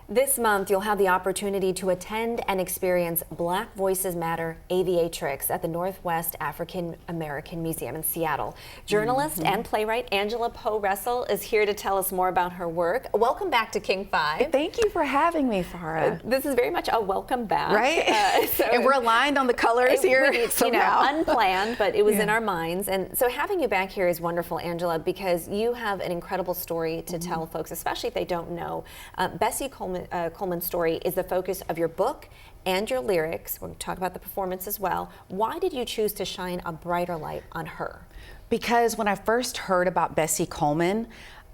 This month, you'll have the opportunity to attend and experience Black Voices Matter Aviatrix at the Northwest African American Museum in Seattle. Journalist and playwright Angela Poe Russell is here to tell us more about her work. Welcome back to King 5. Thank you for having me, Farah. This is very much a welcome back. Right? And we're aligned on the colors here. Unplanned, but it was in our minds. And so having you back here is wonderful, Angela, because you have an incredible story to tell folks, especially if they don't know. Bessie Coleman's story is the focus of your book and your lyrics. We're going to talk about the performance as well. Why did you choose to shine a brighter light on her? Because when I first heard about Bessie Coleman,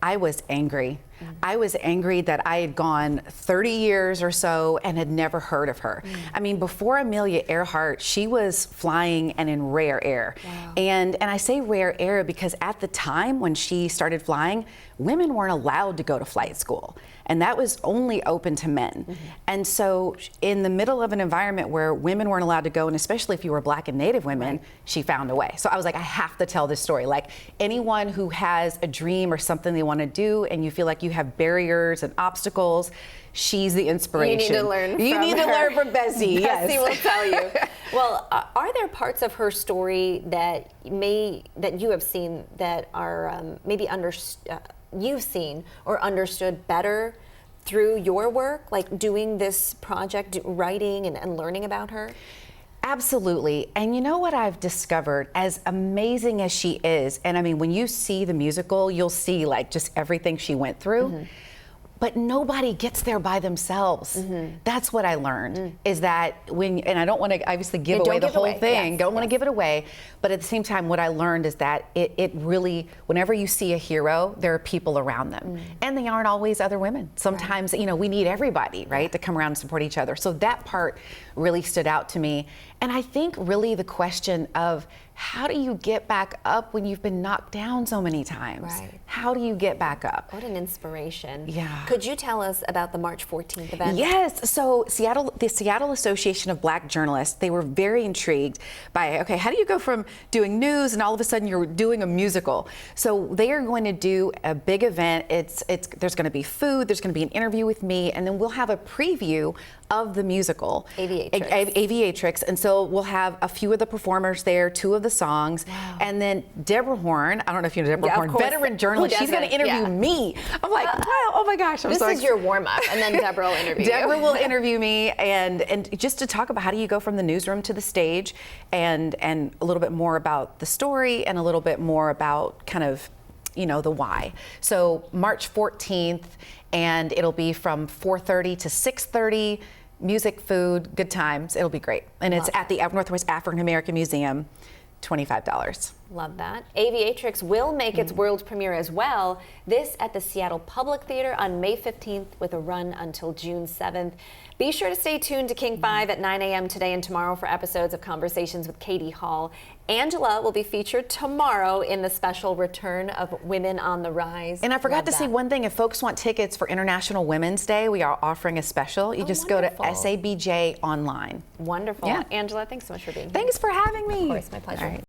I was angry. I was angry that I had gone 30 years or so and had never heard of her. I mean, before Amelia Earhart, she was flying and in rare air. Wow. And I say rare air because at the time when she started flying, women weren't allowed to go to flight school. And that was only open to men. And so in the middle of an environment where women weren't allowed to go, and especially if you were Black and Native women, she found a way. So I was like, I have to tell this story. Like, anyone who has a dream or something they want to do and you feel like you have barriers and obstacles, she's the inspiration. You need to learn from You need to learn from Bessie. Bessie will tell you. Well, are there parts of her story that you have seen that are maybe you've seen or understood better through your work, like doing this project, writing and learning about her? Absolutely. And you know what I've discovered, as amazing as she is, and I mean, when you see the musical, you'll see like just everything she went through. But nobody gets there by themselves. That's what I learned, is that and I don't want to obviously give away the whole thing, don't want to give it away, but at the same time, what I learned is that it really, whenever you see a hero, there are people around them. And they aren't always other women. Sometimes, you know, we need everybody, right, to come around and support each other. So that part really stood out to me. And I think really the question of how do you get back up when you've been knocked down so many times? How do you get back up? What an inspiration. Yeah. Could you tell us about the March 14th event? Yes. So the Seattle Association of Black Journalists, they were very intrigued by, okay, how do you go from doing news and all of a sudden you're doing a musical? So they are going to do a big event. There's going to be food, there's going to be an interview with me, and then we'll have a preview of the musical Aviatrix. And so we'll have a few of the performers there, 2 of the songs, and then Deborah Horn, I don't know if you know Deborah Horn, veteran journalist, she's going to interview me. I'm like, wow, oh my gosh, I'm so excited. This is your warm-up, and then Deborah will interview you. Deborah will interview me, and just to talk about how do you go from the newsroom to the stage, and a little bit more about the story, and a little bit more about kind of, you know, the why. So March 14th, and it'll be from 4:30 to 6:30. Music, food, good times. It'll be great. And it's at the Northwest African American Museum, $25. Love that. Aviatrix will make its world premiere as well. This at the Seattle Public Theater on May 15th with a run until June 7th. Be sure to stay tuned to King 5 at 9 a.m. today and tomorrow for episodes of Conversations with Katie Hall. Angela will be featured tomorrow in the special Return of Women on the Rise. And I forgot to say one thing. If folks want tickets for International Women's Day, we are offering a special. You just go to SABJ online. Wonderful. Yeah. Angela, thanks so much for being here. Thanks for having me. Of course, my pleasure.